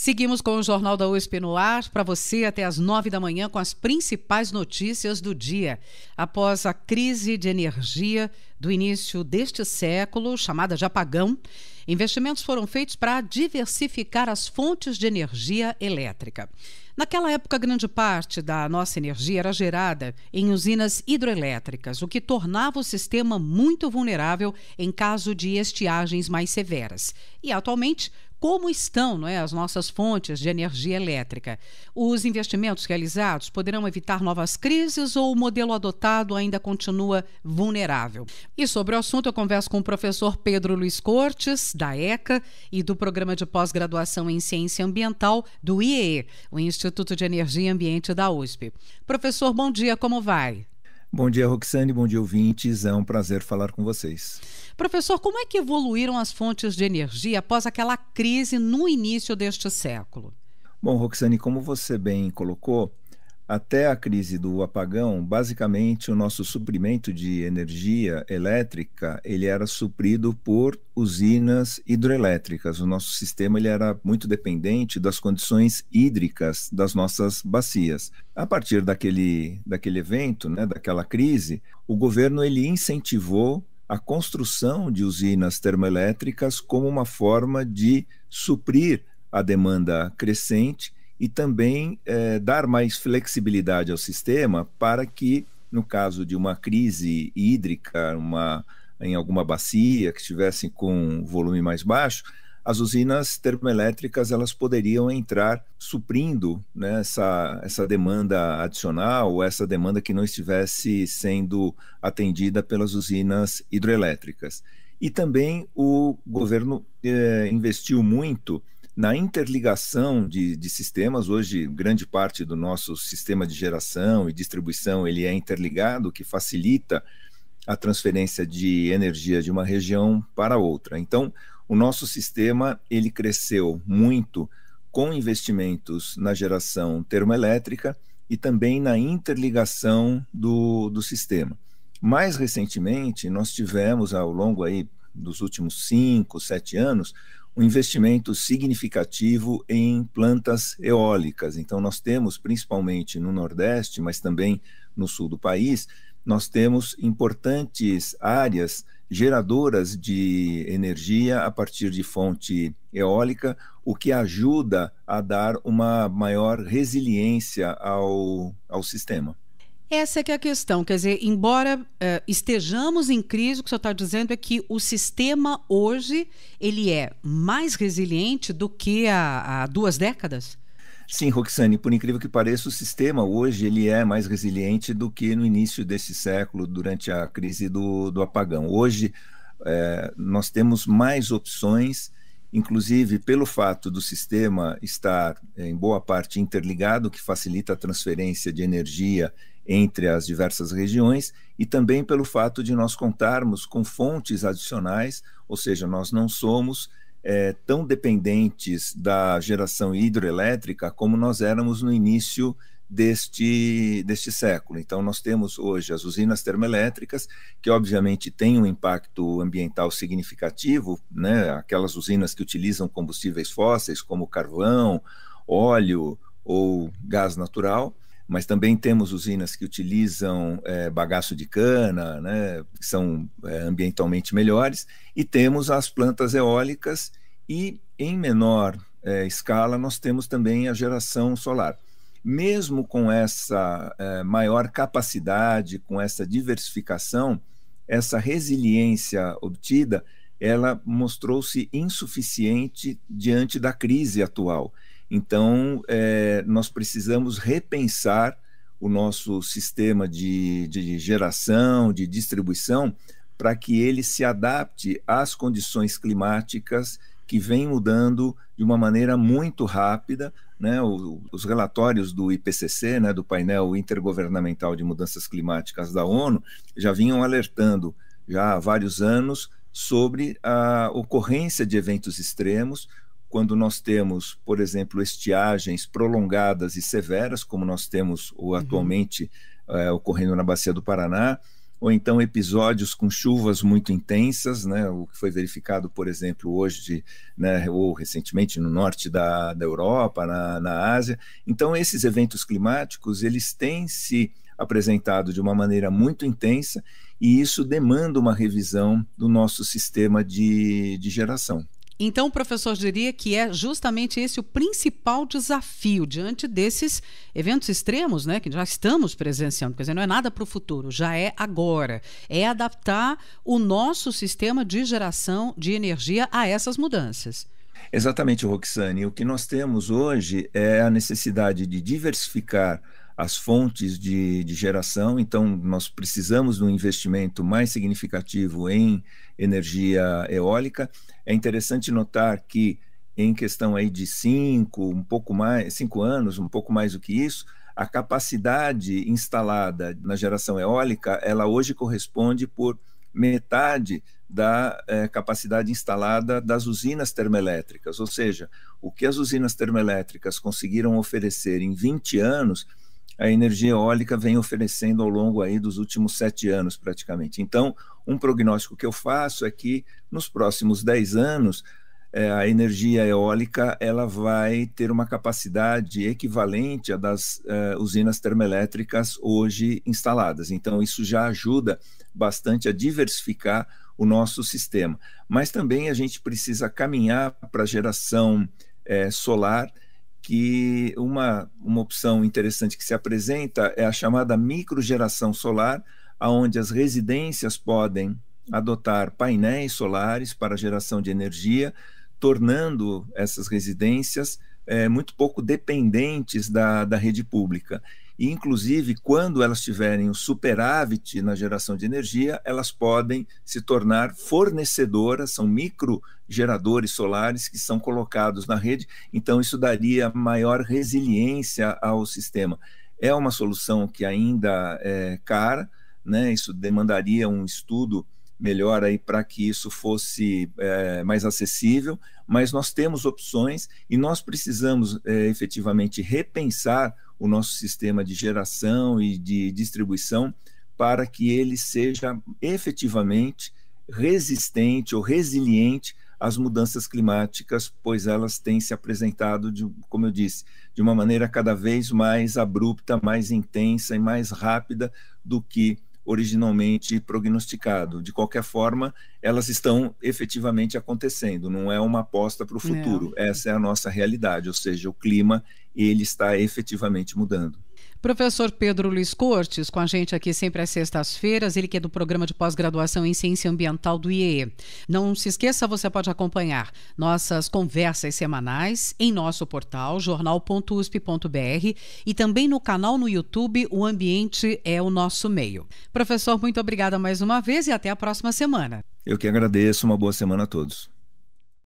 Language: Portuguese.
Seguimos com o Jornal da USP no ar, para você até às 9 da manhã com as principais notícias do dia. Após a crise de energia do início deste século, chamada de apagão, investimentos foram feitos para diversificar as fontes de energia elétrica. Naquela época, grande parte da nossa energia era gerada em usinas hidroelétricas, o que tornava o sistema muito vulnerável em caso de estiagens mais severas. E, atualmente, como estão, as nossas fontes de energia elétrica? Os investimentos realizados poderão evitar novas crises ou o modelo adotado ainda continua vulnerável? E sobre o assunto eu converso com o professor Pedro Luiz Cortes, da ECA, e do Programa de Pós-Graduação em Ciência Ambiental do IEE, o Instituto de Energia e Ambiente da USP. Professor, bom dia, como vai? Bom dia, Roxane, bom dia, ouvintes. É um prazer falar com vocês. Professor, como é que evoluíram as fontes de energia após aquela crise no início deste século? Bom, Roxane, como você bem colocou, até a crise do apagão, basicamente o nosso suprimento de energia elétrica, ele era suprido por usinas hidroelétricas. O nosso sistema ele era muito dependente das condições hídricas das nossas bacias. A partir daquele evento, daquela crise, o governo ele incentivou a construção de usinas termoelétricas como uma forma de suprir a demanda crescente e também dar mais flexibilidade ao sistema para que, no caso de uma crise hídrica em alguma bacia que estivesse com volume mais baixo, as usinas termoelétricas elas poderiam entrar suprindo essa demanda adicional ou essa demanda que não estivesse sendo atendida pelas usinas hidroelétricas. E também o governo investiu muito na interligação de sistemas. Hoje, grande parte do nosso sistema de geração e distribuição ele é interligado, o que facilita a transferência de energia de uma região para outra. Então, o nosso sistema ele cresceu muito com investimentos na geração termoelétrica e também na interligação do sistema. Mais recentemente, nós tivemos, ao longo aí dos últimos 5, 7 anos, um investimento significativo em plantas eólicas. Então, nós temos, principalmente no Nordeste, mas também no sul do país, nós temos importantes áreas geradoras de energia a partir de fonte eólica, o que ajuda a dar uma maior resiliência ao sistema. Essa é que é a questão, quer dizer, embora estejamos em crise, o que o senhor está dizendo é que o sistema hoje ele é mais resiliente do que há 2 décadas? Sim, Roxane, por incrível que pareça, o sistema hoje ele é mais resiliente do que no início desse século, durante a crise do apagão. Hoje nós temos mais opções, inclusive pelo fato do sistema estar em boa parte interligado, que facilita a transferência de energia entre as diversas regiões, e também pelo fato de nós contarmos com fontes adicionais, ou seja, nós não somos tão dependentes da geração hidroelétrica como nós éramos no início deste século. Então, nós temos hoje as usinas termoelétricas, que obviamente têm um impacto ambiental significativo, aquelas usinas que utilizam combustíveis fósseis, como carvão, óleo ou gás natural, mas também temos usinas que utilizam bagaço de cana, que são ambientalmente melhores, e temos as plantas eólicas e, em menor escala, nós temos também a geração solar. Mesmo com essa maior capacidade, com essa diversificação, essa resiliência obtida, ela mostrou-se insuficiente diante da crise atual. Então, nós precisamos repensar o nosso sistema de geração, de distribuição, para que ele se adapte às condições climáticas que vêm mudando de uma maneira muito rápida. Os relatórios do IPCC, do Painel Intergovernamental de Mudanças Climáticas da ONU, já vinham alertando já há vários anos sobre a ocorrência de eventos extremos, quando nós temos, por exemplo, estiagens prolongadas e severas, como nós temos atualmente ocorrendo na Bacia do Paraná, ou então episódios com chuvas muito intensas, né, o que foi verificado, por exemplo, hoje, né, ou recentemente no norte da Europa, na Ásia. Então, esses eventos climáticos, eles têm se apresentado de uma maneira muito intensa, e isso demanda uma revisão do nosso sistema de geração. Então, o professor diria que é justamente esse o principal desafio diante desses eventos extremos, né, que já estamos presenciando. Quer dizer, não é nada para o futuro, já é agora. É adaptar o nosso sistema de geração de energia a essas mudanças. Exatamente, Roxane. O que nós temos hoje é a necessidade de diversificar as fontes de geração, então nós precisamos de um investimento mais significativo em energia eólica. É interessante notar que em questão aí de 5 anos, um pouco mais do que isso, a capacidade instalada na geração eólica, ela hoje corresponde por metade da capacidade instalada das usinas termoelétricas, ou seja, o que as usinas termoelétricas conseguiram oferecer em 20 anos, a energia eólica vem oferecendo ao longo aí dos últimos 7 anos praticamente. Então, um prognóstico que eu faço é que nos próximos 10 anos, a energia eólica ela vai ter uma capacidade equivalente à das usinas termoelétricas hoje instaladas. Então, isso já ajuda bastante a diversificar o nosso sistema. Mas também a gente precisa caminhar para a geração solar, que uma opção interessante que se apresenta é a chamada microgeração solar, onde as residências podem adotar painéis solares para geração de energia, tornando essas residências muito pouco dependentes da rede pública. E, inclusive, quando elas tiverem um superávit na geração de energia, elas podem se tornar fornecedoras, são microgeradores solares que são colocados na rede, então isso daria maior resiliência ao sistema. É uma solução que ainda é cara, né? Isso demandaria um estudo melhor aí para que isso fosse mais acessível, mas nós temos opções e nós precisamos efetivamente repensar o nosso sistema de geração e de distribuição para que ele seja efetivamente resistente ou resiliente às mudanças climáticas, pois elas têm se apresentado, como eu disse, de uma maneira cada vez mais abrupta, mais intensa e mais rápida do que originalmente prognosticado. De qualquer forma, elas estão efetivamente acontecendo, não é uma aposta para o futuro. Essa é a nossa realidade, ou seja, o clima ele está efetivamente mudando. Professor Pedro Luiz Cortes, com a gente aqui sempre às sextas-feiras, ele que é do Programa de Pós-Graduação em Ciência Ambiental do IEE. Não se esqueça, você pode acompanhar nossas conversas semanais em nosso portal, jornal.usp.br, e também no canal no YouTube, O Ambiente é o Nosso Meio. Professor, muito obrigada mais uma vez e até a próxima semana. Eu que agradeço, uma boa semana a todos.